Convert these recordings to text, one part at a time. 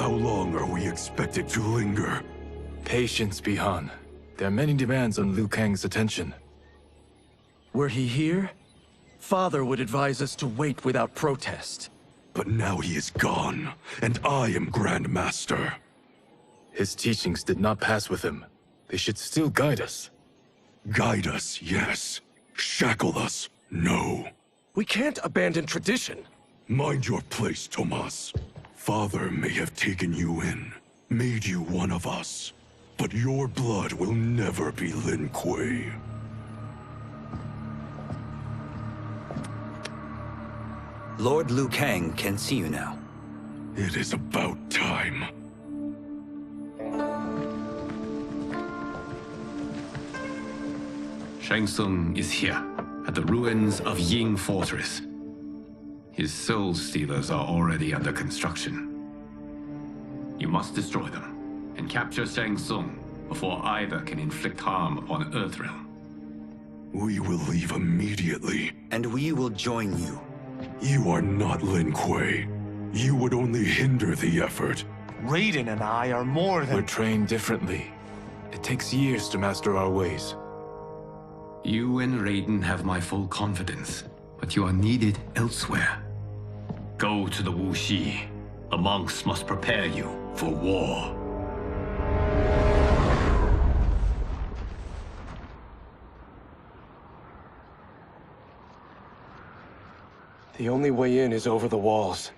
How long are we expected to linger? Patience, Bihan. There are many demands on Liu Kang's attention. Were he here, Father would advise us to wait without protest. But now he is gone, and I am Grand Master. His teachings did not pass with him. They should still guide us. Guide us, yes. Shackle us, no. We can't abandon tradition. Mind your place, Tomas. Father may have taken you in, made you one of us. But your blood will never be Lin Kuei. Lord Liu Kang can see you now. It is about time. Shang Tsung is here, at the ruins of Ying Fortress. His Soul Stealers are already under construction. You must destroy them, and capture Shang Tsung before either can inflict harm upon Earthrealm. We will leave immediately. And we will join you. You are not Lin Kuei. You would only hinder the effort. Raiden and I are more We're than... trained differently. It takes years to master our ways. You and Raiden have my full confidence, but you are needed elsewhere. Go to the Wuxi. The monks must prepare you for war. The only way in is over the walls.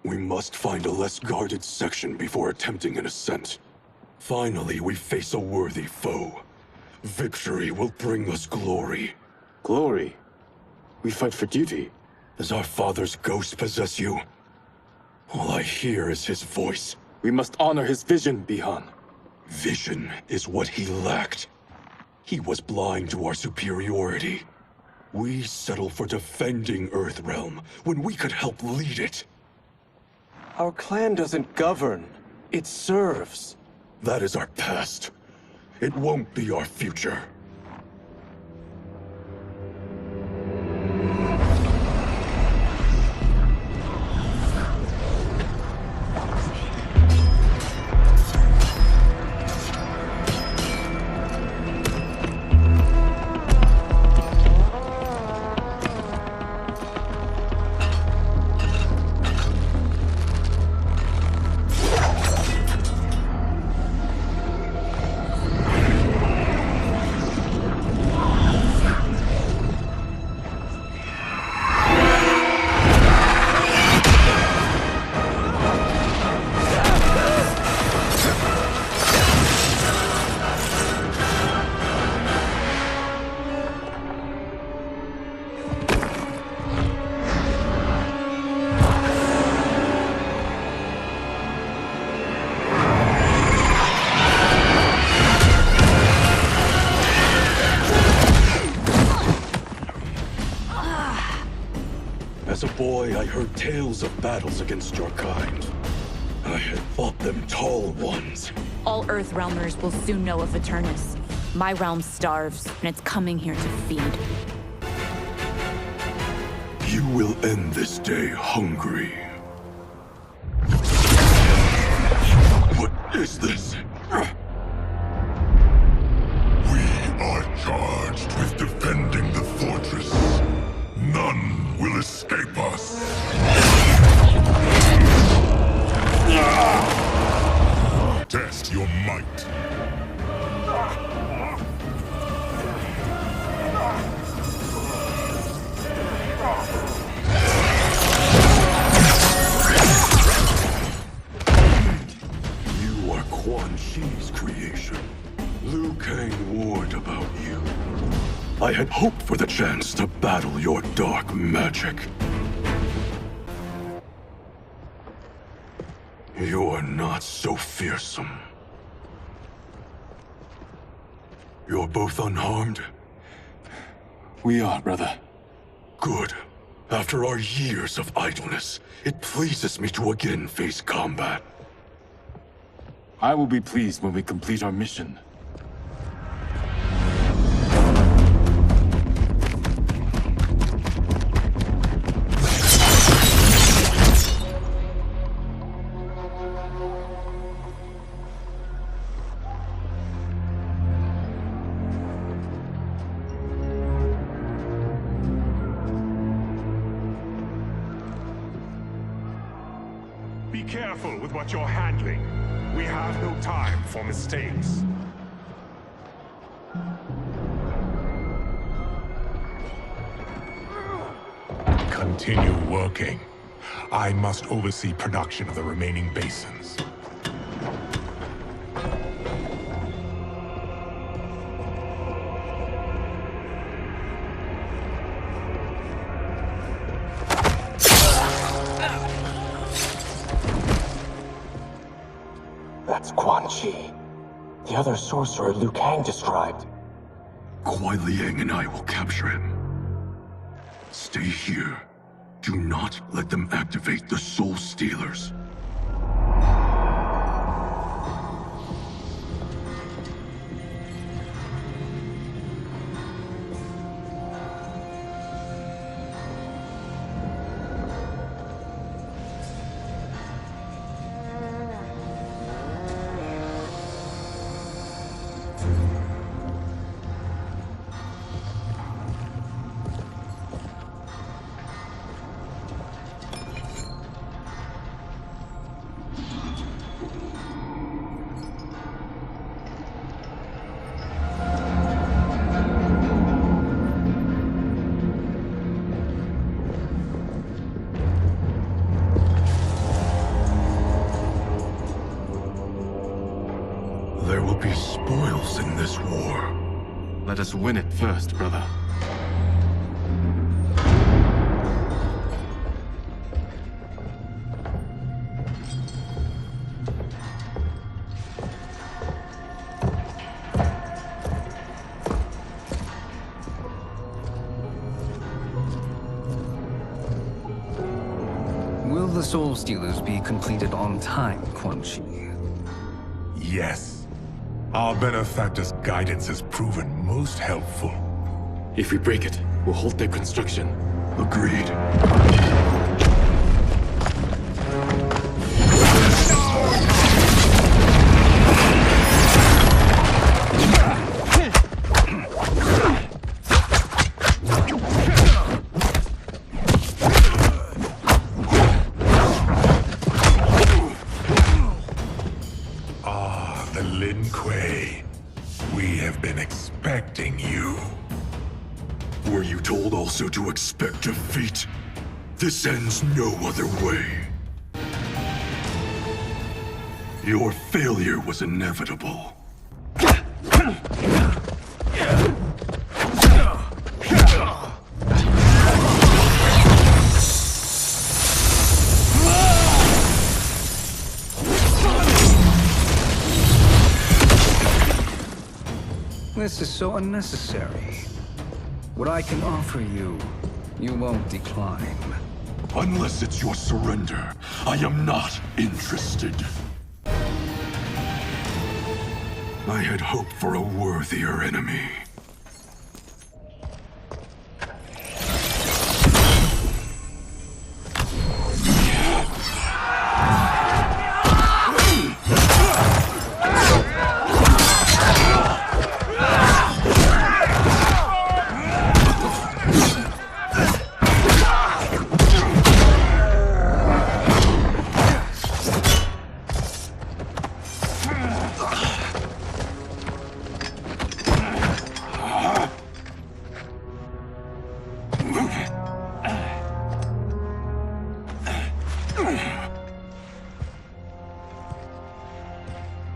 We must find a less guarded section before attempting an ascent. Finally, we face a worthy foe. Victory will bring us glory. Glory? We fight for duty. Does our father's ghost possess you? All I hear is his voice. We must honor his vision, Bihan. Vision is what he lacked. He was blind to our superiority. We settle for defending Earthrealm when we could help lead it. Our clan doesn't govern. It serves. That is our past. It won't be our future. As a boy, I heard tales of battles against your kind. I had fought them tall ones. All Earthrealmers will soon know of Eternus. My realm starves, and it's coming here to feed. You will end this day hungry. What is this? We are charged with defending the fortress. None will escape us. Test your might. You are Quan Chi's creation. Liu Kang warned about you. I had hoped for the chance to battle your dark magic. You are not so fearsome. You're both unharmed? We are, brother. Good. After our years of idleness, it pleases me to again face combat. I will be pleased when we complete our mission. Be careful with what you're handling. We have no time for mistakes. Continue working. I must oversee production of the remaining basins. That's Quan Chi. The other sorcerer Liu Kang described. Kuai Liang and I will capture him. Stay here. Do not let them activate the Soul Stealers. There will be spoils in this war. Let us win it first, brother. Will the Soul Stealers be completed on time, Quan Chi? Yes. Our benefactor's guidance has proven most helpful. If we break it, we'll halt their construction. Agreed. The Lin Kuei. We have been expecting you. Were you told also to expect defeat? This ends no other way. Your failure was inevitable. This is so unnecessary. What I can offer you, you won't decline. Unless it's your surrender, I am not interested. I had hoped for a worthier enemy.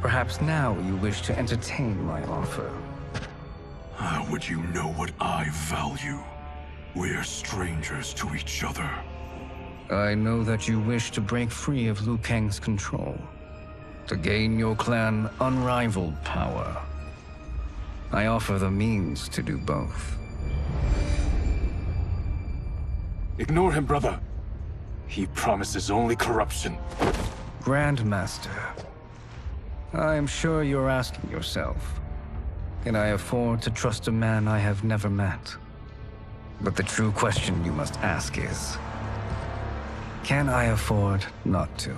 Perhaps now you wish to entertain my offer. How would you know what I value? We're strangers to each other. I know that you wish to break free of Liu Kang's control, to gain your clan unrivaled power. I offer the means to do both. Ignore him, brother. He promises only corruption. Grandmaster, I am sure you're asking yourself, can I afford to trust a man I have never met? But the true question you must ask is, can I afford not to?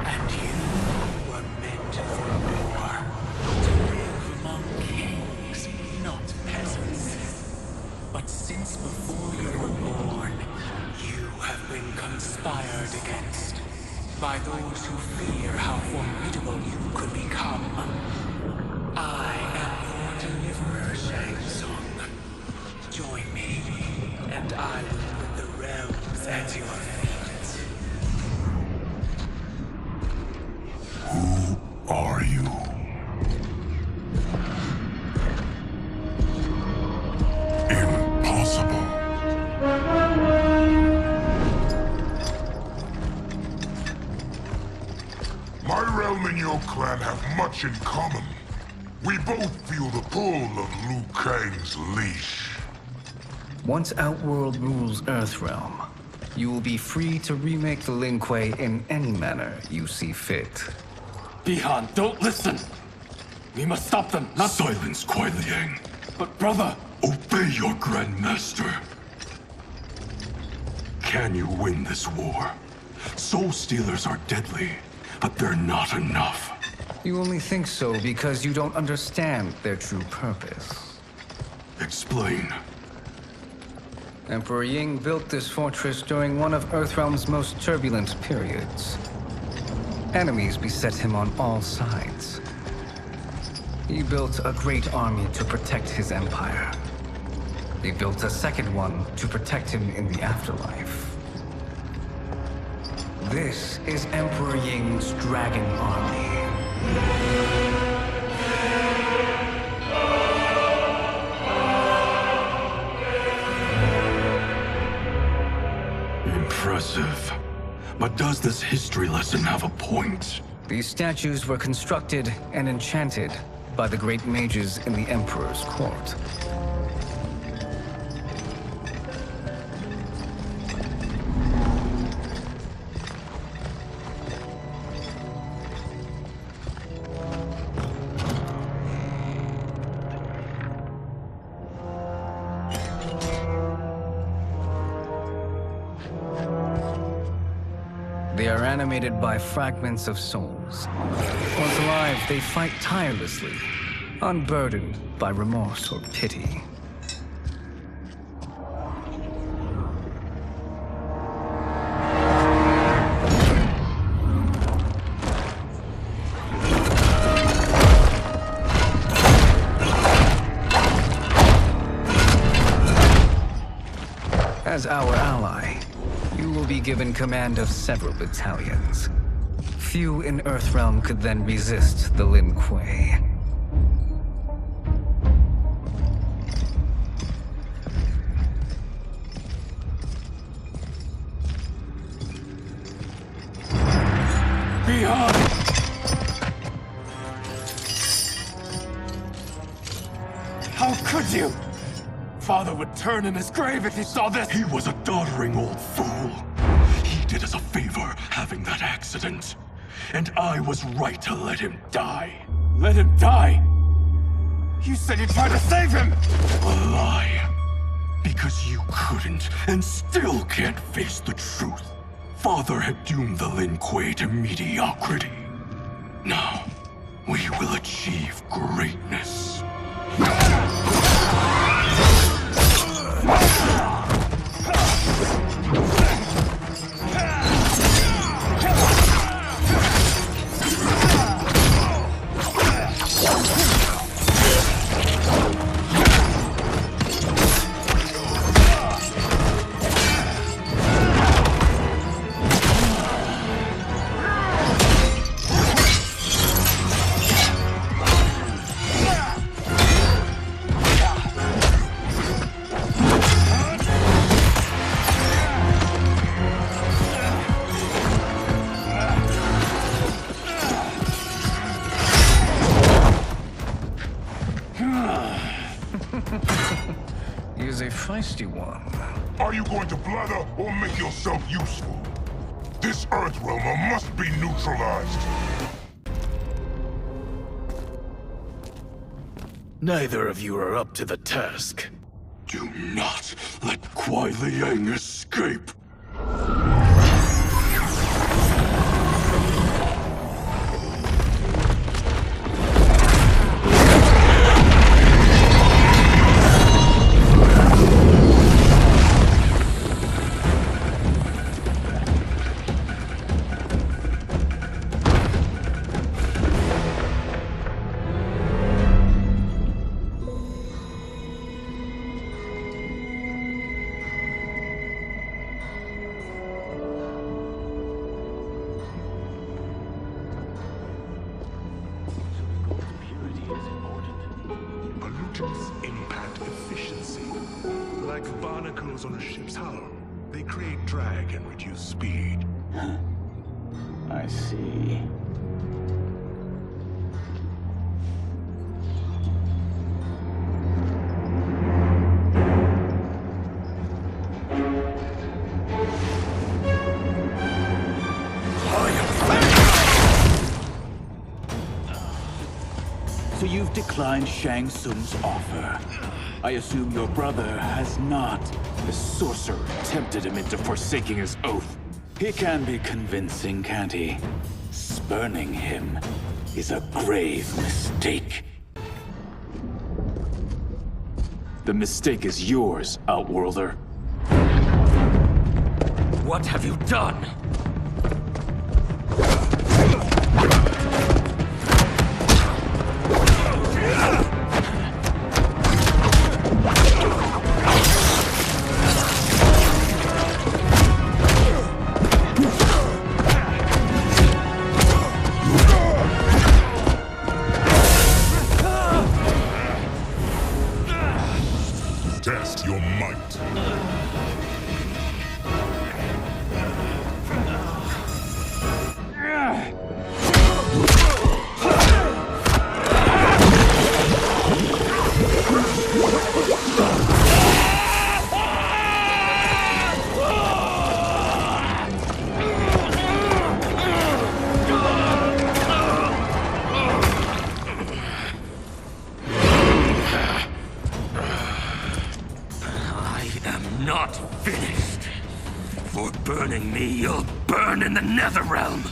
And you were meant for a those who fear how formidable you could become. I am your deliverer, Shang Tsung. Join me, and I will put the realms at your feet. Who are you? Impossible. My realm and your clan have much in common. We both feel the pull of Liu Kang's leash. Once Outworld rules Earthrealm, you will be free to remake the Lin Kuei in any manner you see fit. Bi-Han, don't listen! We must stop them, not— Silence, Kuai Liang. But brother! Obey your Grandmaster. Can you win this war? Soul Stealers are deadly, but they're not enough. You only think so because you don't understand their true purpose. Explain. Emperor Ying built this fortress during one of Earthrealm's most turbulent periods. Enemies beset him on all sides. He built a great army to protect his empire. He built a second one to protect him in the afterlife. This is Emperor Ying's Dragon Army. Impressive. But does this history lesson have a point? These statues were constructed and enchanted by the great mages in the Emperor's court. They are animated by fragments of souls. Once alive, they fight tirelessly, unburdened by remorse or pity. As our ally, you will be given command of several battalions. Few in Earthrealm could then resist the Lin Kuei. Bi-Han! How could you? Father would turn in his grave if he saw this! He was a doddering old fool. He did us a favor having that accident. And I was right to let him die. Let him die? You said you tried to save him! A lie. Because you couldn't and still can't face the truth. Father had doomed the Lin Kuei to mediocrity. Now, we will achieve greatness. He is a feisty one. Are you going to blather or make yourself useful? This Earthrealmer must be neutralized. Neither of you are up to the task. Do not let Kuai Liang escape. creatures impact efficiency. Like barnacles on a ship's hull, they create drag and reduce speed. I see. So you've declined Shang Tsung's offer. I assume your brother has not. The sorcerer tempted him into forsaking his oath. He can be convincing, can't he? Spurning him is a grave mistake. The mistake is yours, Outworlder. What have you done? Test your might. Not finished. For burning me, you'll burn in the Netherrealm.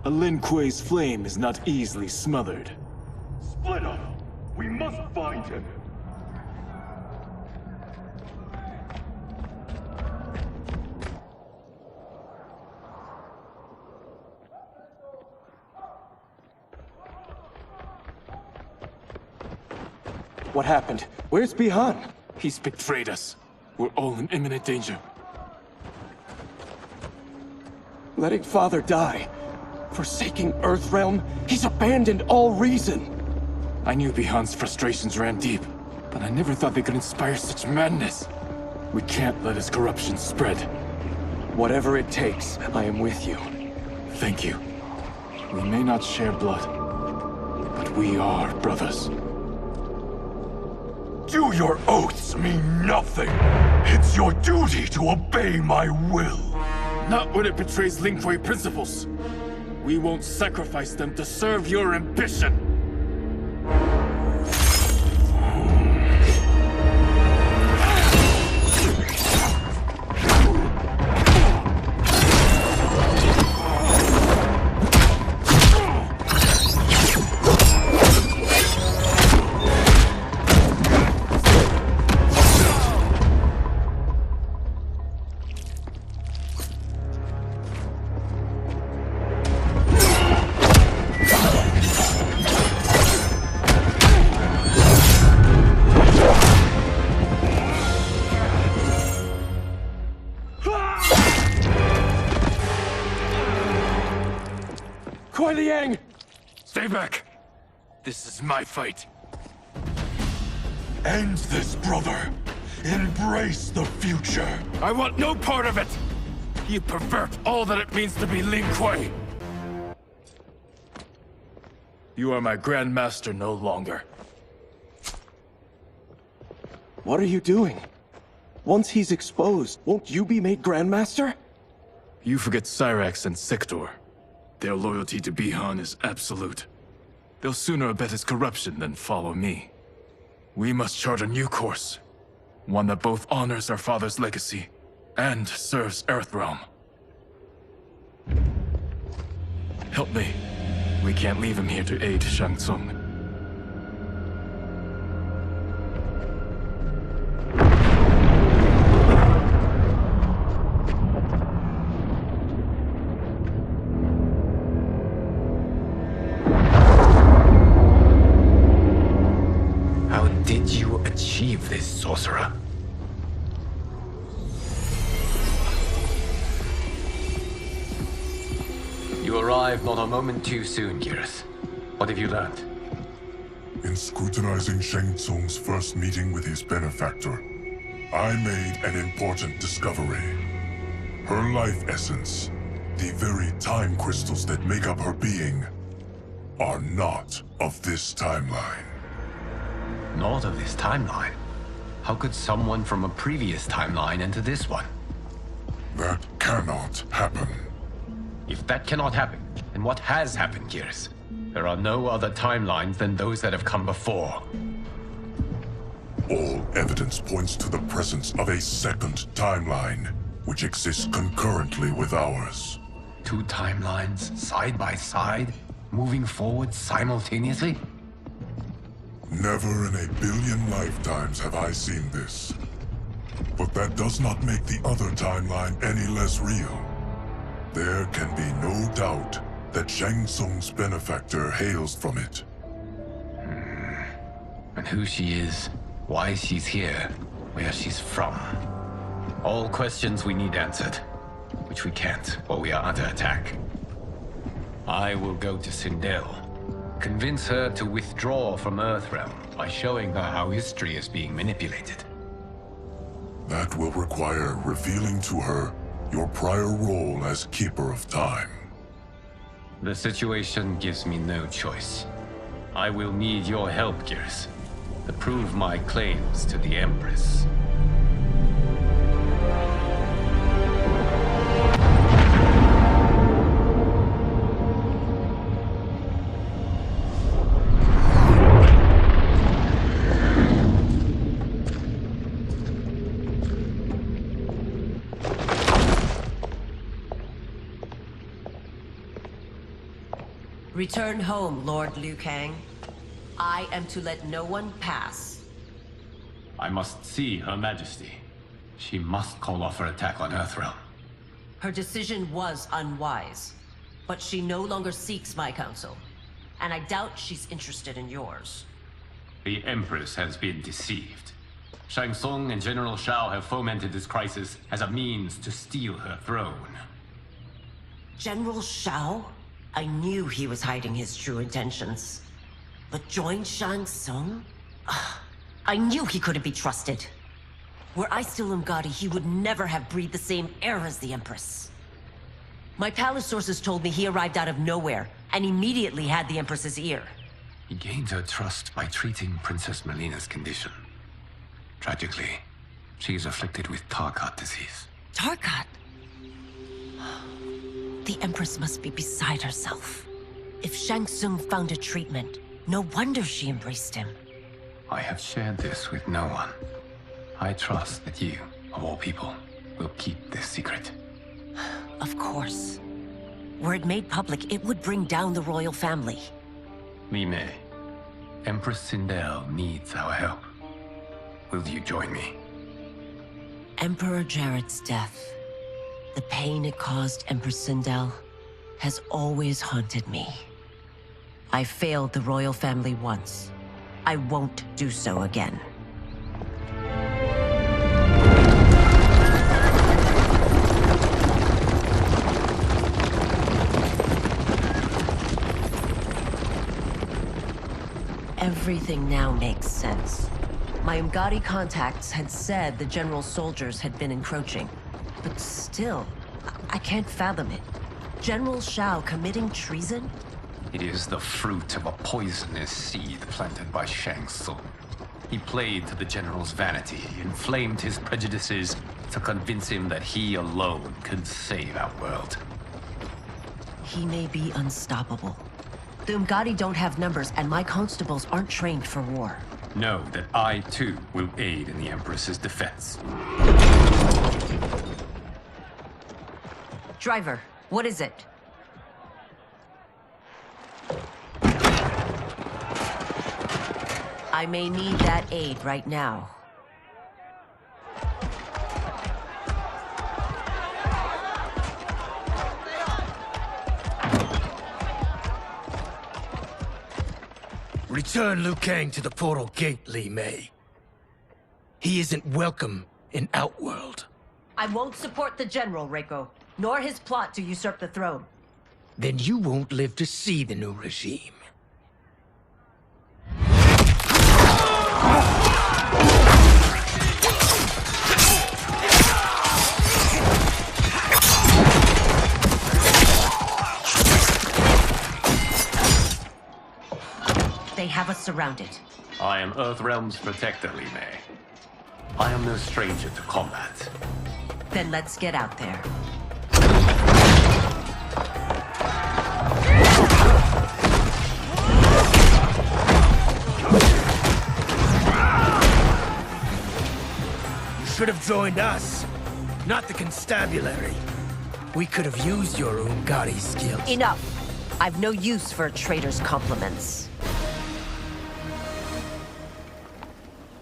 A Lin Kuei's flame is not easily smothered. Split up! We must find him! What happened? Where's Bi-Han? He's betrayed us. We're all in imminent danger. Letting Father die. Forsaking Earthrealm. He's abandoned all reason. I knew Bi-Han's frustrations ran deep, but I never thought they could inspire such madness. We can't let his corruption spread. Whatever it takes, I am with you. Thank you. We may not share blood, but we are brothers. Do your oaths mean nothing? It's your duty to obey my will. Not when it betrays Lin Kuei principles. We won't sacrifice them to serve your ambition. Kuei Liang! Stay back. This is my fight. End this, brother. Embrace the future. I want no part of it! You pervert all that it means to be Lin Kuei! You are my Grand Master no longer. What are you doing? Once he's exposed, won't you be made Grandmaster? You forget Cyrax and Sector. Their loyalty to Bi-Han is absolute. They'll sooner abet his corruption than follow me. We must chart a new course. One that both honors our father's legacy and serves Earthrealm. Help me. We can't leave him here to aid Shang Tsung. How did you achieve this, sorcerer? You arrived not a moment too soon, Geras. What have you learned? In scrutinizing Shang Tsung's first meeting with his benefactor, I made an important discovery. Her life essence, the very time crystals that make up her being, are not of this timeline. Not of this timeline? How could someone from a previous timeline enter this one? That cannot happen. If that cannot happen, then what has happened, Gears? There are no other timelines than those that have come before. All evidence points to the presence of a second timeline, which exists concurrently with ours. Two timelines, side by side, moving forward simultaneously? Never in a billion lifetimes have I seen this. But that does not make the other timeline any less real. There can be no doubt that Shang Tsung's benefactor hails from it. And who she is, why she's here, where she's from. All questions we need answered, which we can't while we are under attack. I will go to Sindel, convince her to withdraw from Earthrealm by showing her how history is being manipulated. That will require revealing to her your prior role as Keeper of Time. The situation gives me no choice. I will need your help, Gears, to prove my claims to the Empress. Return home, Lord Liu Kang. I am to let no one pass. I must see Her Majesty. She must call off her attack on Earthrealm. Her decision was unwise, but she no longer seeks my counsel, and I doubt she's interested in yours. The Empress has been deceived. Shang Tsung and General Shao have fomented this crisis as a means to steal her throne. General Shao? I knew he was hiding his true intentions. But join Shang Tsung? I knew he couldn't be trusted. Were I still Umgadi, he would never have breathed the same air as the Empress. My palace sources told me he arrived out of nowhere, and immediately had the Empress's ear. He gained her trust by treating Princess Melina's condition. Tragically, she is afflicted with Tarkat disease. Tarkat? The Empress must be beside herself. If Shang Tsung found a treatment, no wonder she embraced him. I have shared this with no one. I trust that you, of all people, will keep this secret. Of course. Were it made public, it would bring down the royal family. Li Mei, Empress Sindel needs our help. Will you join me? Emperor Jarrett's death, the pain it caused Empress Sindel, has always haunted me. I failed the royal family once. I won't do so again. Everything now makes sense. My Umgadi contacts had said the general's soldiers had been encroaching. But still, I can't fathom it. General Shao committing treason? It is the fruit of a poisonous seed planted by Shang Tsung. He played to the general's vanity, inflamed his prejudices to convince him that he alone could save our world. He may be unstoppable. The Umgadi don't have numbers, and my constables aren't trained for war. Know that I, too, will aid in the Empress's defense. Driver, what is it? I may need that aid right now. Return Liu Kang to the portal gate, Li Mei. He isn't welcome in Outworld. I won't support the General, Reiko, nor his plot to usurp the throne. Then you won't live to see the new regime. They have us surrounded. I am Earthrealm's protector, Li Mei. I am no stranger to combat. Then let's get out there. You should have joined us, not the constabulary. We could have used your Umgadi skills. Enough! I've no use for a traitor's compliments.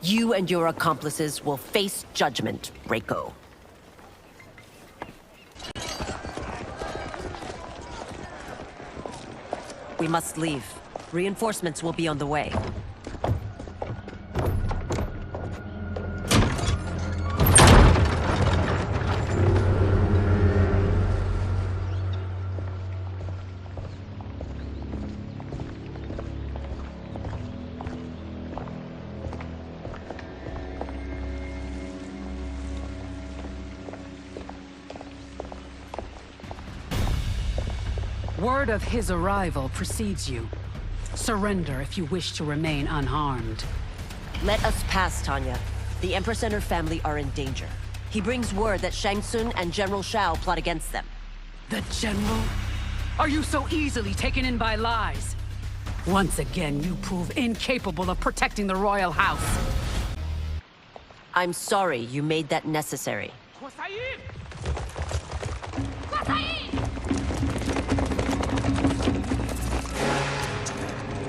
You and your accomplices will face judgment, Reiko. We must leave. Reinforcements will be on the way. Word of his arrival precedes you. Surrender if you wish to remain unharmed. Let us pass, Tanya. The Empress and her family are in danger. He brings word that Shang Tsung and General Shao plot against them. The General? Are you so easily taken in by lies? Once again, you prove incapable of protecting the royal house. I'm sorry you made that necessary.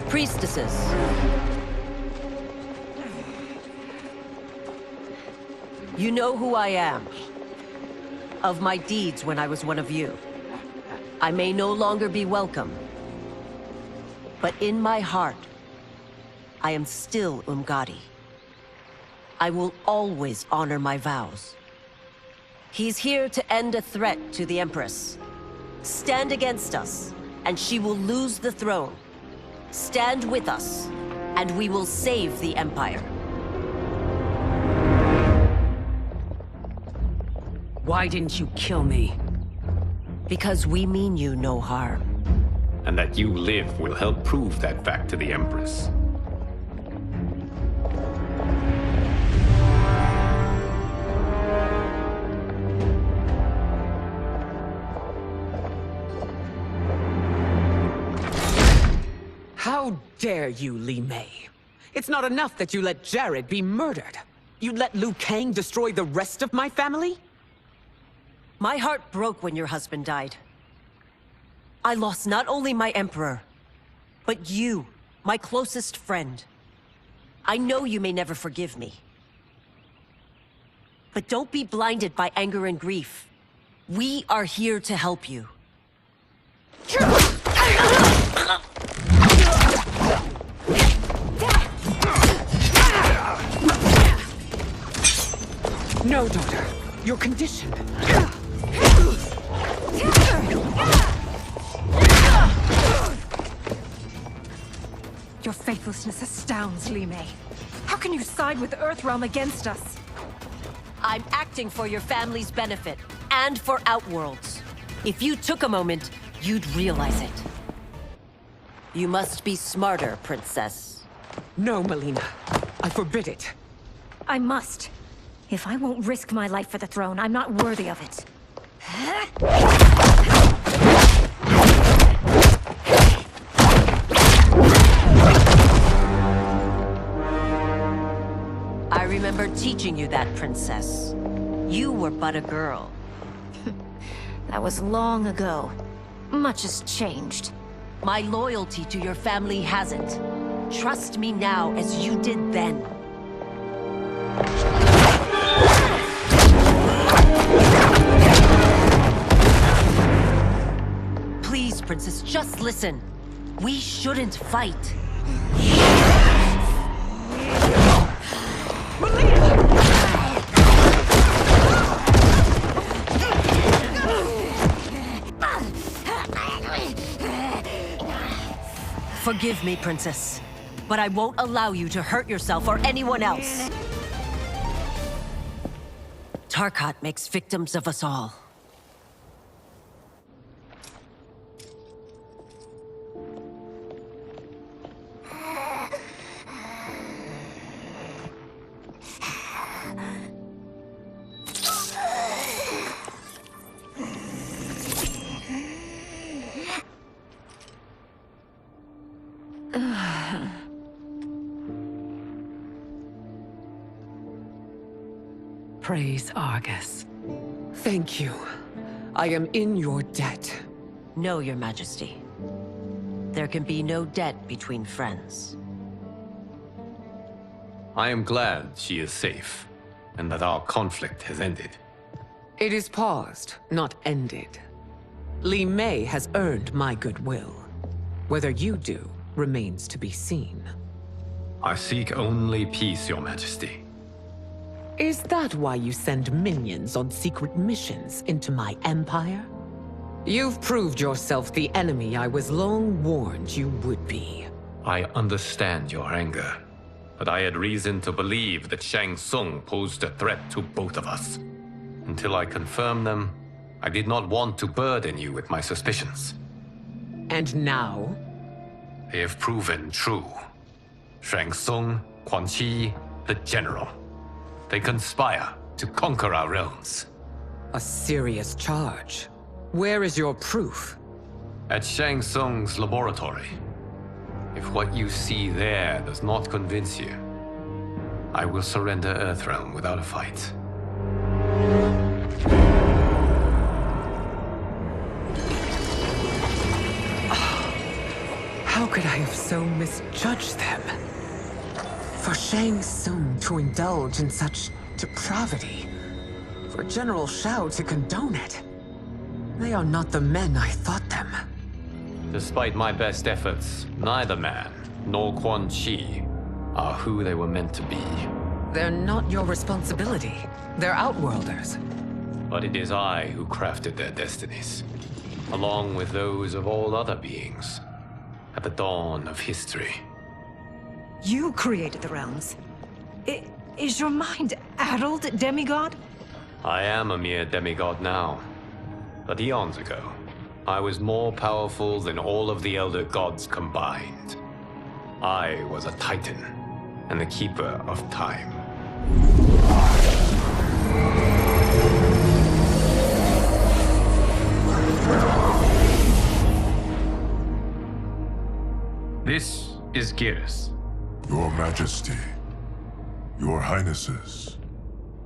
Priestesses. You know who I am. Of my deeds when I was one of you. I may no longer be welcome. But in my heart, I am still Umgadi. I will always honor my vows. He's here to end a threat to the Empress. Stand against us, and she will lose the throne. Stand with us, and we will save the Empire. Why didn't you kill me? Because we mean you no harm. And that you live will help prove that fact to the Empress. How dare you, Li Mei? It's not enough that you let Jared be murdered. You let Liu Kang destroy the rest of my family? My heart broke when your husband died. I lost not only my emperor, but you, my closest friend. I know you may never forgive me. But don't be blinded by anger and grief. We are here to help you. No, daughter. Your condition. Your faithlessness astounds, Li Mei. How can you side with Earthrealm against us? I'm acting for your family's benefit, and for Outworld's. If you took a moment, you'd realize it. You must be smarter, Princess. No, Melina. I forbid it. I must. If I won't risk my life for the throne, I'm not worthy of it. I remember teaching you that, Princess. You were but a girl. That was long ago. Much has changed. My loyalty to your family hasn't. Trust me now as you did then. Please, Princess, just listen. We shouldn't fight. Forgive me, Princess, but I won't allow you to hurt yourself or anyone else. Tarkat makes victims of us all. Praise Argus. Thank you. I am in your debt. No, Your Majesty. There can be no debt between friends. I am glad she is safe, and that our conflict has ended. It is paused, not ended. Li Mei has earned my goodwill. Whether you do remains to be seen. I seek only peace, Your Majesty. Is that why you send minions on secret missions into my empire? You've proved yourself the enemy I was long warned you would be. I understand your anger, but I had reason to believe that Shang Tsung posed a threat to both of us. Until I confirmed them, I did not want to burden you with my suspicions. And now? They have proven true. Shang Tsung, Quan Chi, the General. They conspire to conquer our realms. A serious charge. Where is your proof? At Shang Tsung's laboratory. If what you see there does not convince you, I will surrender Earthrealm without a fight. How could I have so misjudged them? For Shang Tsung to indulge in such depravity, for General Shao to condone it, they are not the men I thought them. Despite my best efforts, neither man nor Quan Chi are who they were meant to be. They're not your responsibility. They're Outworlders. But it is I who crafted their destinies, along with those of all other beings, at the dawn of history. You created the realms. Is your mind addled, demigod? I am a mere demigod now. But eons ago, I was more powerful than all of the Elder Gods combined. I was a Titan, and the Keeper of Time. This is Geras. Your Majesty, Your Highnesses.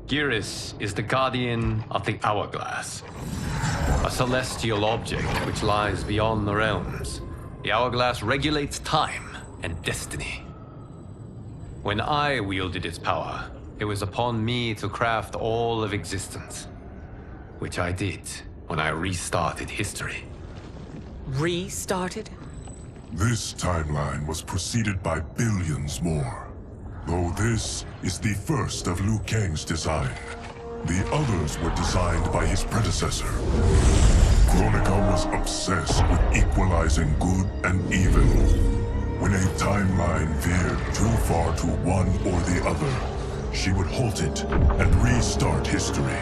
Geras is the guardian of the Hourglass, a celestial object which lies beyond the realms. The Hourglass regulates time and destiny. When I wielded its power, it was upon me to craft all of existence, which I did when I restarted history. Restarted? This timeline was preceded by billions more. Though this is the first of Liu Kang's design. The others were designed by his predecessor. Kronika was obsessed with equalizing good and evil. When a timeline veered too far to one or the other, she would halt it and restart history,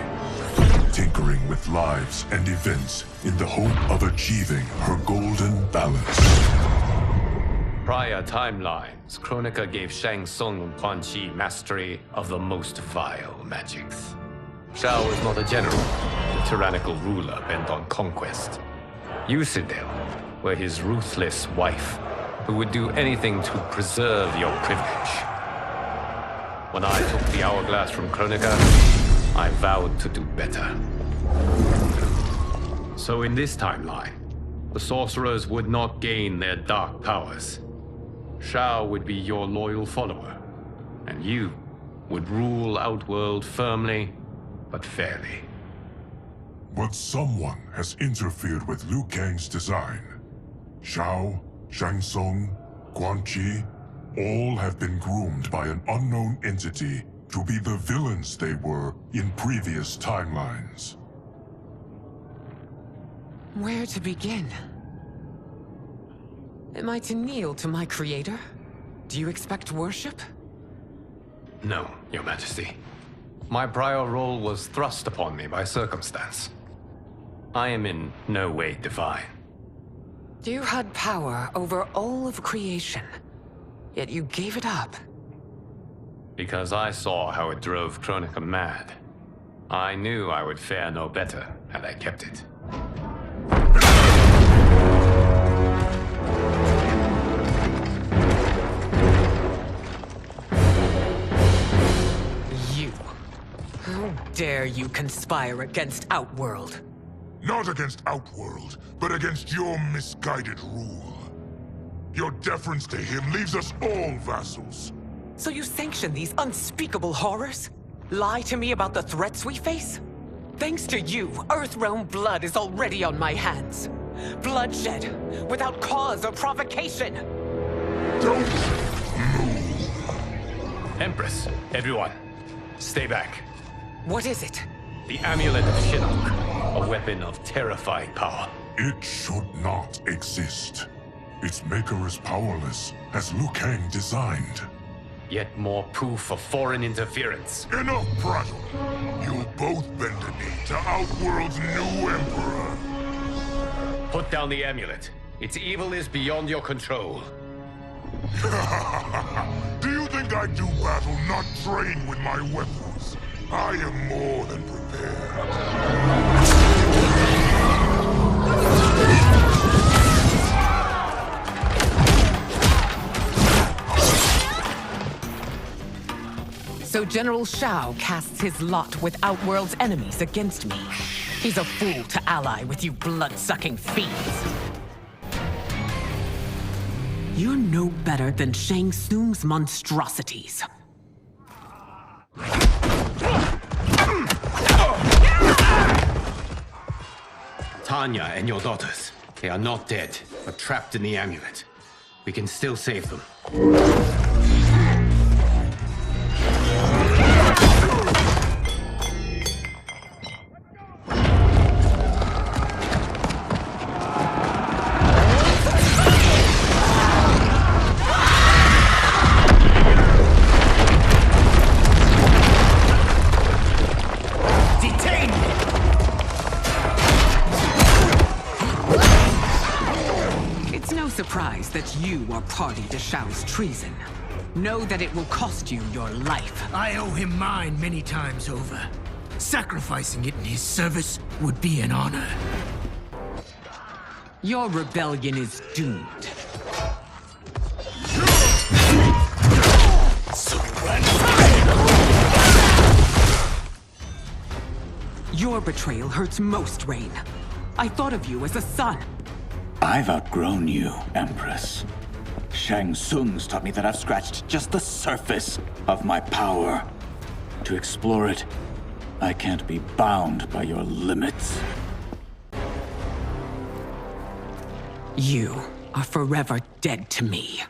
tinkering with lives and events in the hope of achieving her golden balance. Prior timelines, Kronika gave Shang Tsung and Quan Chi mastery of the most vile magics. Shao was not a general, a tyrannical ruler bent on conquest. Yusidel were his ruthless wife, who would do anything to preserve your privilege. When I took the Hourglass from Kronika, I vowed to do better. So in this timeline, the sorcerers would not gain their dark powers. Shao would be your loyal follower, and you would rule Outworld firmly, but fairly. But someone has interfered with Liu Kang's design. Shao, Shang Tsung, Quan Chi, all have been groomed by an unknown entity to be the villains they were in previous timelines. Where to begin? Am I to kneel to my creator? Do you expect worship? No, Your Majesty. My prior role was thrust upon me by circumstance. I am in no way divine. You had power over all of creation, yet you gave it up. Because I saw how it drove Kronika mad. I knew I would fare no better had I kept it. dare you conspire against Outworld? Not against Outworld, but against your misguided rule. Your deference to him leaves us all vassals. So you sanction these unspeakable horrors? Lie to me about the threats we face? Thanks to you, Earthrealm blood is already on my hands. Bloodshed, without cause or provocation. Don't Empress, everyone, stay back. What is it? The Amulet of Shinnok, a weapon of terrifying power. It should not exist. Its maker is powerless, as Liu Kang designed. Yet more proof of foreign interference. Enough prattle! You'll both bend a knee to Outworld's new emperor. Put down the amulet. Its evil is beyond your control. Do you think I do battle not trained with my weapons? I am more than prepared. So General Shao casts his lot with Outworld's enemies against me. He's a fool to ally with you blood-sucking fiends. You're no better than Shang Tsung's monstrosities. Tanya and your daughters, they are not dead, but trapped in the amulet. We can still save them. Surprised that you are party to Shao's treason. Know that it will cost you your life. I owe him mine many times over. Sacrificing it in his service would be an honor. Your rebellion is doomed. Your betrayal hurts most, Rain. I thought of you as a son. I've outgrown you, Empress. Shang Tsung's taught me that I've scratched just the surface of my power. To explore it, I can't be bound by your limits. You are forever dead to me.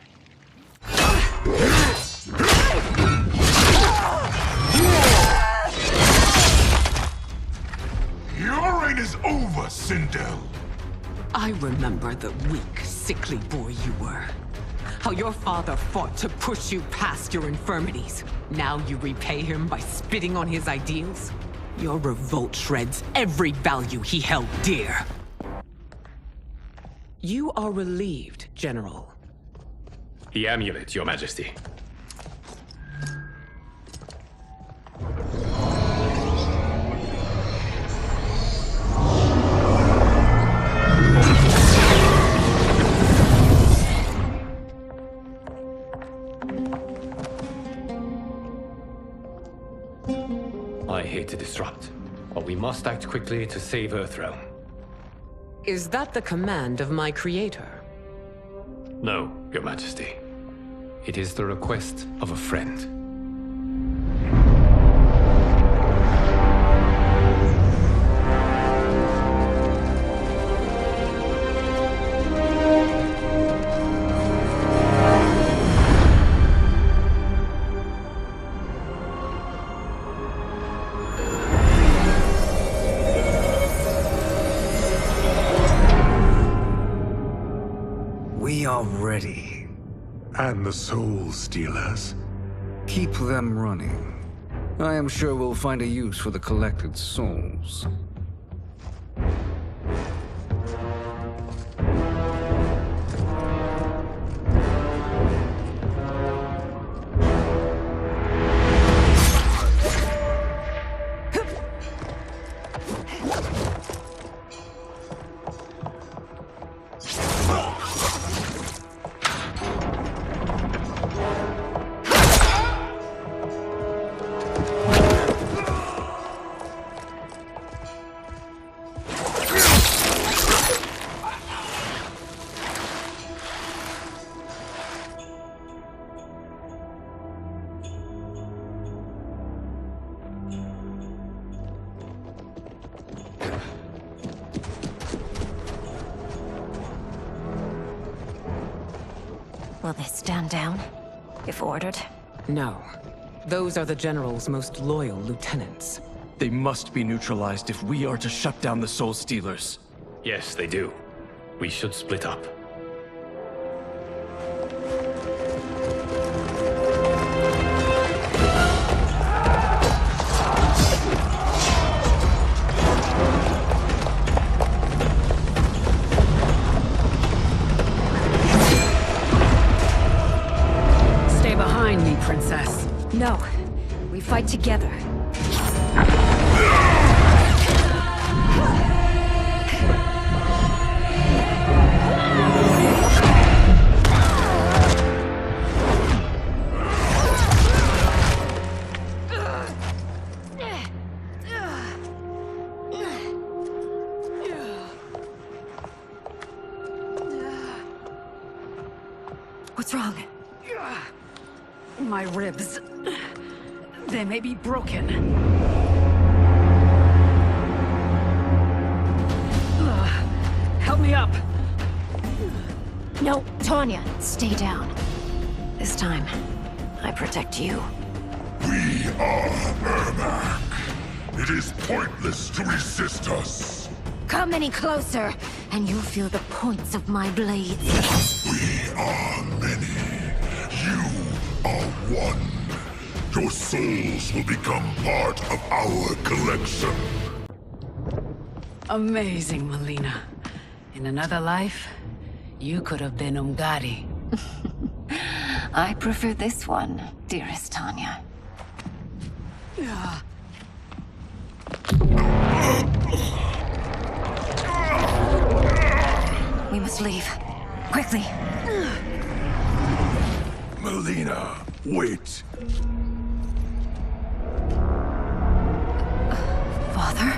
Your reign is over, Sindel. I remember the weak, sickly boy you were. How your father fought to push you past your infirmities. Now you repay him by spitting on his ideals? Your revolt shreds every value he held dear. You are relieved, General. The amulet, Your Majesty. I hate to disrupt, but we must act quickly to save Earthrealm. Is that the command of my creator? No, Your Majesty. It is the request of a friend. We are ready. And the Soul Stealers? Keep them running. I am sure we'll find a use for the collected souls. Will they stand down, if ordered? No. Those are the General's most loyal lieutenants. They must be neutralized if we are to shut down the Soul Stealers. Yes, they do. We should split up. Stay behind me, Princess. No. We fight together. What's wrong? My ribs. They may be broken. Help me up. No, Tanya, stay down. This time, I protect you. We are Ermac. It is pointless to resist us. Come any closer, and you'll feel the points of my blades. We are many. You are one. Your souls will become part of our collection. Amazing, Melina. In another life, you could have been Umgadi. I prefer this one, dearest Tanya. We must leave. Quickly. Melina, wait. Father?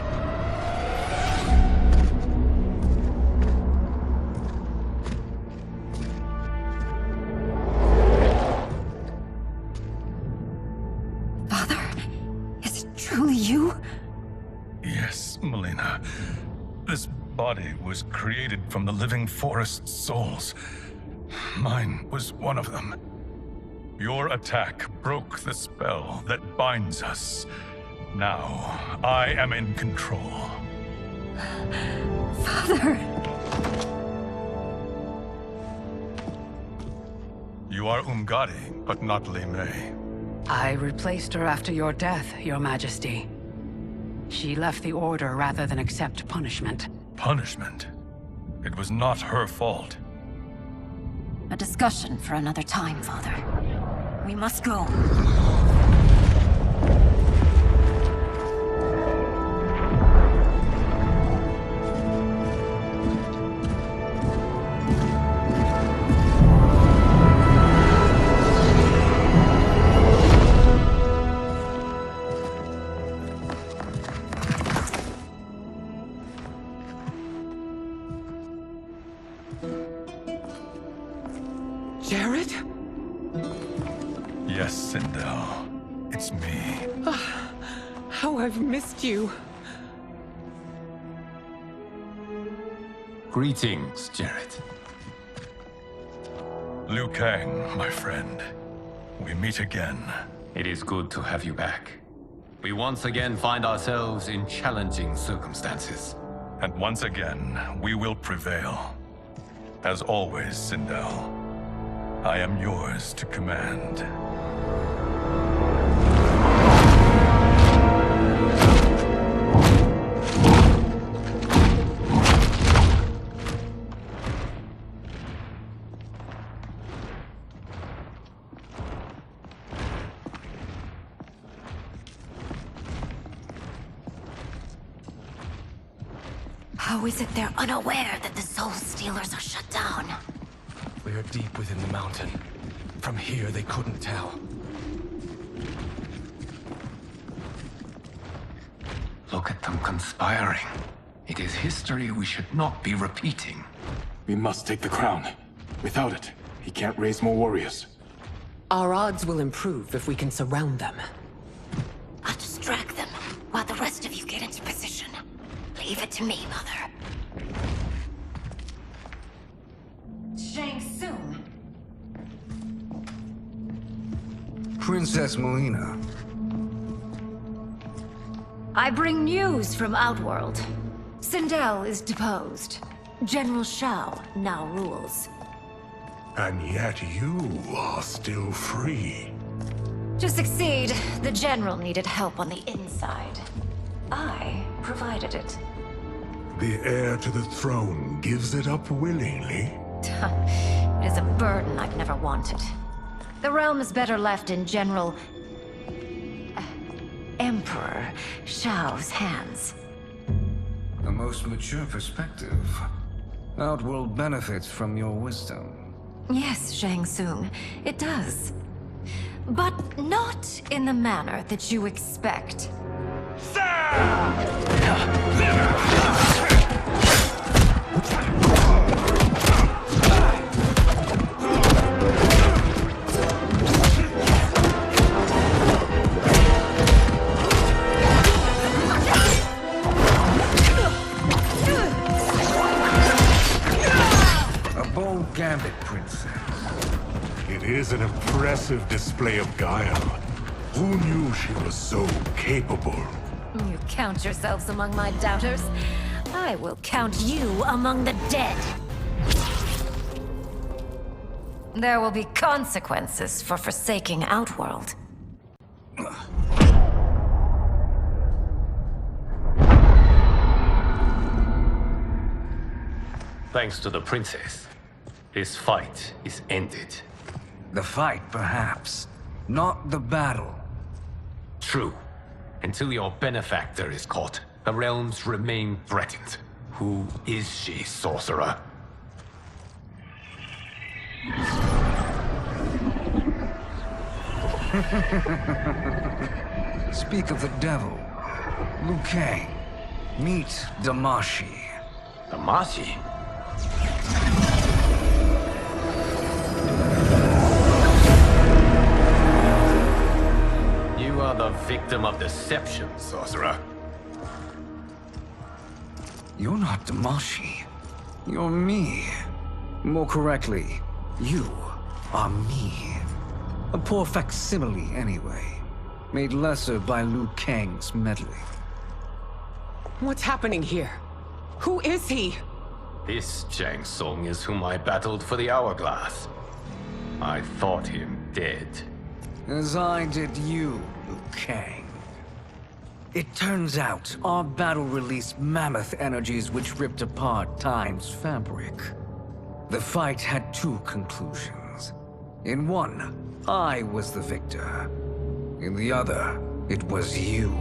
Father? Is it truly you? Yes, Melina. This body was created from the living forest's souls. Mine was one of them. Your attack broke the spell that binds us. Now, I am in control. Father! You are Umgadi, but not Li Mei. I replaced her after your death, Your Majesty. She left the Order rather than accept punishment. Punishment? It was not her fault. A discussion for another time, Father. We must go. Jared? Yes, Sindel. It's me. How I've missed you. Greetings, Jared. Liu Kang, my friend. We meet again. It is good to have you back. We once again find ourselves in challenging circumstances. And once again, we will prevail. As always, Sindel, I am yours to command. How is it they're unaware that the Soul Stealers are shut down? We are deep within the mountain. From here, they couldn't tell. Look at them conspiring. It is history we should not be repeating. We must take the crown. Without it, he can't raise more warriors. Our odds will improve if we can surround them. I'll distract them while the rest of you get into position. Leave it to me, Mother. Shang Tsung. Princess Melina. I bring news from Outworld. Sindel is deposed. General Shao now rules. And yet you are still free. To succeed, the General needed help on the inside. I provided it. The heir to the throne gives it up willingly. It is a burden I've never wanted. The realm is better left in General... Emperor Shao's hands. A most mature perspective. Outworld benefits from your wisdom. Yes, Shang Tsung, it does. But not in the manner that you expect. A bold gambit, Princess. It is an impressive display of guile. Who knew she was so capable? You count yourselves among my doubters. I will count you among the dead. There will be consequences for forsaking Outworld. Thanks to the princess, this fight is ended. The fight, perhaps. Not the battle. True. Until your benefactor is caught, the realms remain threatened. Who is she, sorcerer? Speak of the devil. Liu Kang. Meet Damashi. Damashi? You are the victim of deception, sorcerer. You're not Damashi. You're me. More correctly, you are me. A poor facsimile, anyway. Made lesser by Liu Kang's meddling. What's happening here? Who is he? This Shang Tsung is whom I battled for the Hourglass. I thought him dead. As I did you, Liu Kang. It turns out our battle released mammoth energies which ripped apart time's fabric. The fight had two conclusions. In one, I was the victor. In the other, it was you.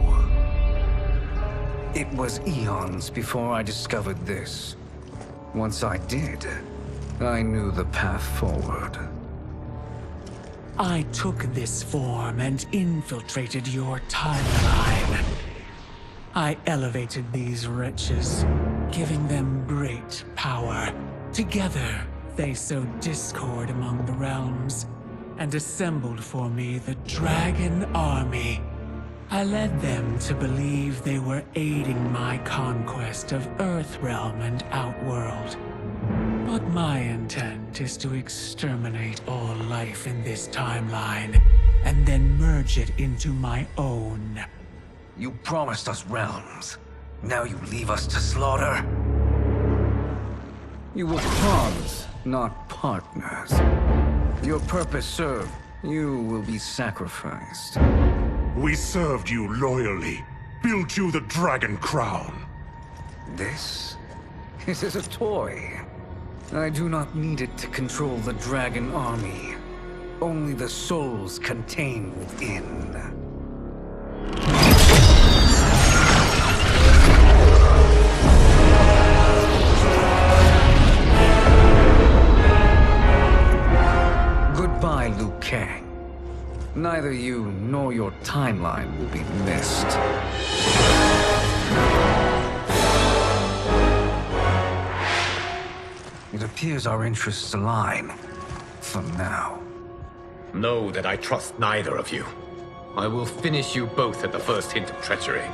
It was eons before I discovered this. Once I did, I knew the path forward. I took this form and infiltrated your timeline. I elevated these wretches, giving them great power. Together, they sowed discord among the realms, and assembled for me the Dragon Army. I led them to believe they were aiding my conquest of Earthrealm and Outworld. But my intent is to exterminate all life in this timeline, and then merge it into my own. You promised us realms. Now you leave us to slaughter? You were pawns, not partners. Your purpose served, you will be sacrificed. We served you loyally, built you the Dragon Crown. This is a toy. I do not need it to control the Dragon Army. Only the souls contained within. Goodbye, Liu Kang. Neither you nor your timeline will be missed. It appears our interests align. For now. Know that I trust neither of you. I will finish you both at the first hint of treachery.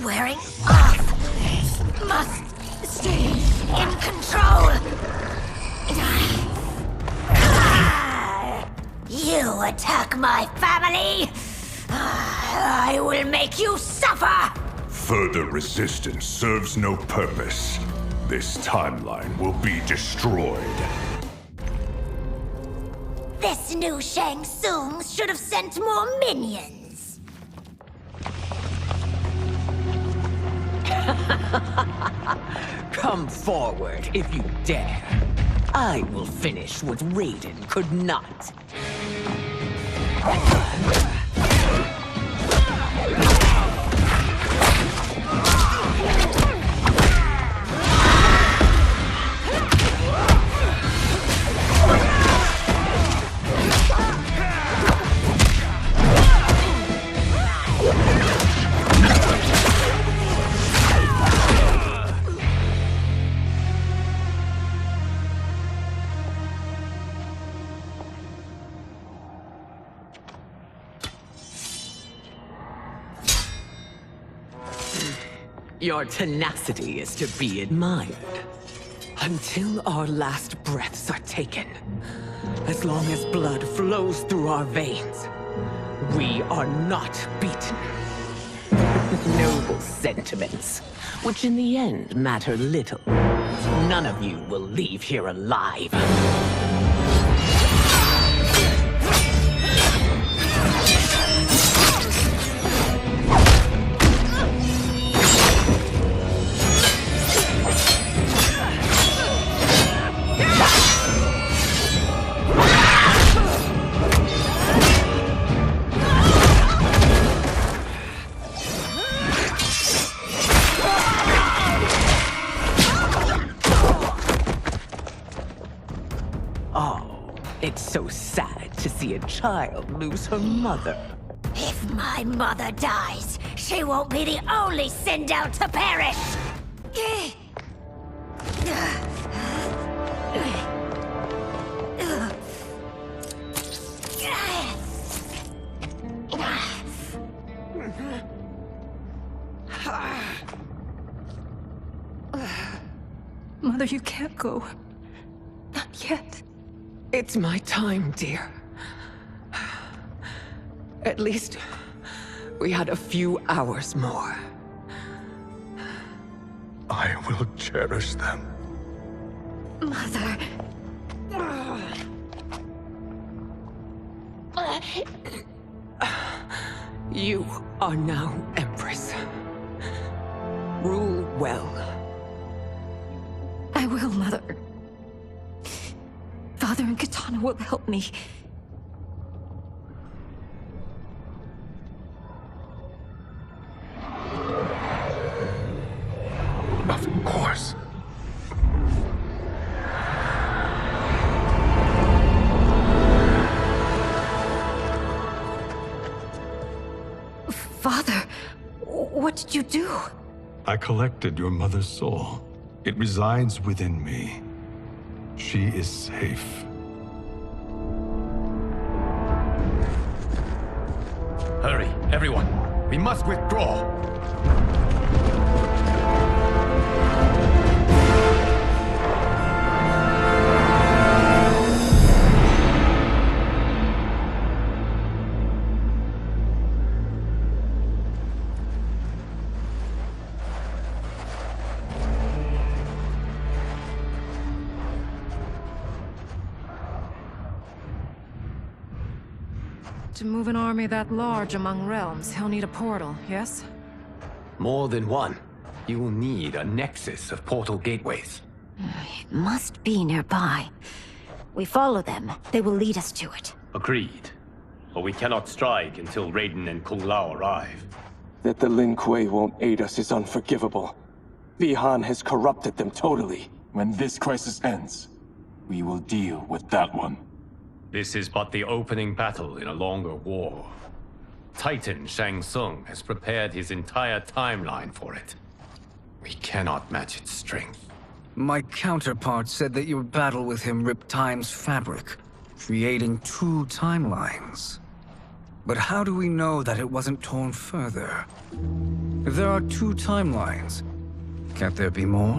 wearing off. Must stay in control. You attack my family, I will make you suffer! Further resistance serves no purpose. This timeline will be destroyed. This new Shang Tsung should have sent more minions. Come forward if you dare. I will finish what Raiden could not. Your tenacity is to be admired. Until our last breaths are taken, as long as blood flows through our veins, we are not beaten. Noble sentiments, which in the end matter little. None of you will leave here alive. It's so sad to see a child lose her mother. If my mother dies, she won't be the only Sindel to perish! Mother, you can't go. Not yet. It's my time, dear. At least, we had a few hours more. I will cherish them. Mother... You are now Empress. Rule well. I will, Mother. Father and Kitana will help me. Of course. Father, what did you do? I collected your mother's soul. It resides within me. She is safe. Hurry, everyone. We must withdraw. To move an army that large among realms, he'll need a portal, yes? More than one. You will need a nexus of portal gateways. It must be nearby. We follow them, they will lead us to it. Agreed. But we cannot strike until Raiden and Kung Lao arrive. That the Lin Kuei won't aid us is unforgivable. Bi-Han has corrupted them totally. When this crisis ends, we will deal with that one. This is but the opening battle in a longer war. Titan Shang Tsung has prepared his entire timeline for it. We cannot match its strength. My counterpart said that your battle with him ripped time's fabric, creating 2 timelines. But how do we know that it wasn't torn further? If there are 2 timelines, can't there be more?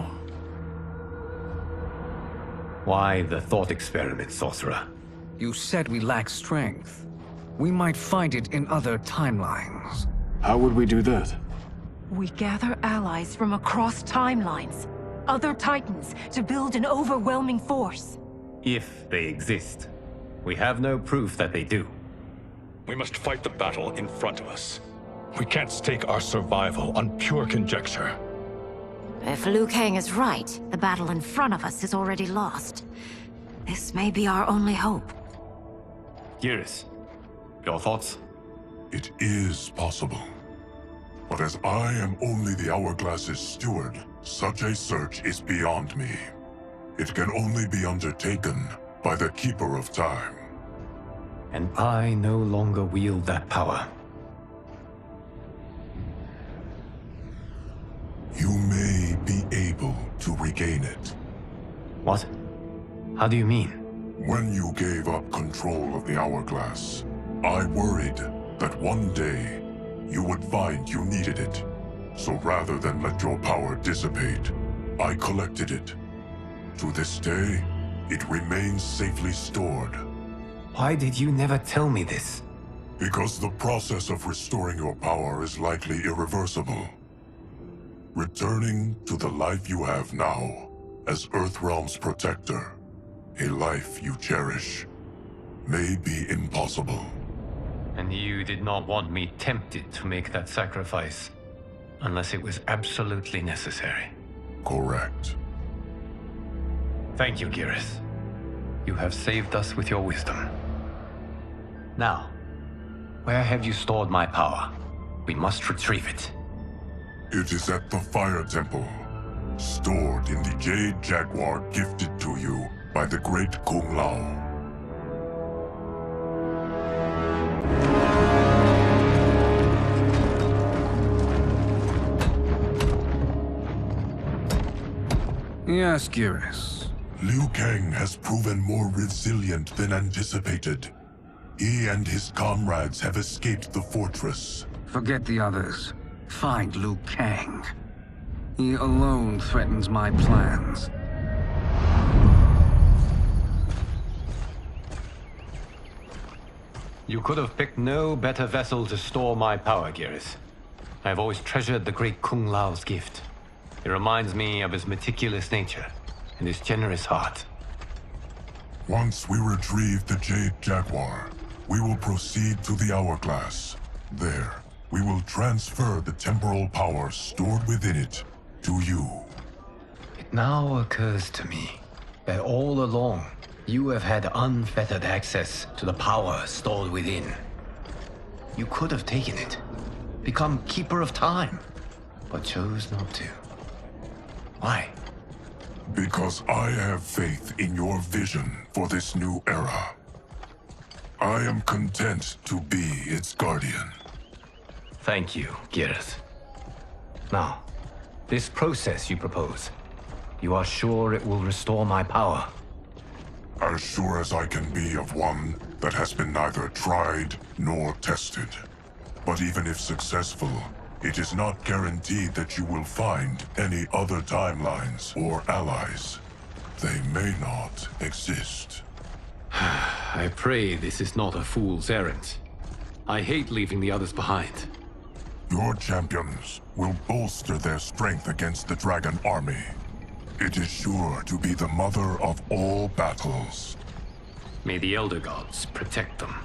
Why the thought experiment, Sorcerer? You said we lack strength. We might find it in other timelines. How would we do that? We gather allies from across timelines, other Titans, to build an overwhelming force. If they exist. We have no proof that they do. We must fight the battle in front of us. We can't stake our survival on pure conjecture. If Liu Kang is right, the battle in front of us is already lost. This may be our only hope. Geras, your thoughts? It is possible. But as I am only the Hourglass's steward, such a search is beyond me. It can only be undertaken by the Keeper of Time. And I no longer wield that power. You may be able to regain it. What? How do you mean? When you gave up control of the Hourglass, I worried that one day you would find you needed it. So rather than let your power dissipate, I collected it. To this day, it remains safely stored. Why did you never tell me this? Because the process of restoring your power is likely irreversible. Returning to the life you have now, as Earthrealm's protector, a life you cherish, may be impossible. And you did not want me tempted to make that sacrifice, unless it was absolutely necessary. Correct. Thank you, Geras. You have saved us with your wisdom. Now, where have you stored my power? We must retrieve it. It is at the Fire Temple, stored in the Jade Jaguar gifted to you by the great Kung Lao. Yes, Geras. Liu Kang has proven more resilient than anticipated. He and his comrades have escaped the fortress. Forget the others. Find Liu Kang. He alone threatens my plans. You could have picked no better vessel to store my power, Geras. I have always treasured the great Kung Lao's gift. It reminds me of his meticulous nature and his generous heart. Once we retrieve the Jade Jaguar, we will proceed to the Hourglass. There, we will transfer the temporal power stored within it to you. It now occurs to me that all along, you have had unfettered access to the power stored within. You could have taken it, become Keeper of Time, but chose not to. Why? Because I have faith in your vision for this new era. I am content to be its guardian. Thank you, Geras. Now, this process you propose, you are sure it will restore my power? As sure as I can be of one that has been neither tried nor tested. But even if successful, it is not guaranteed that you will find any other timelines or allies. They may not exist. I pray this is not a fool's errand. I hate leaving the others behind. Your champions will bolster their strength against the Dragon Army. It is sure to be the mother of all battles. May the Elder Gods protect them.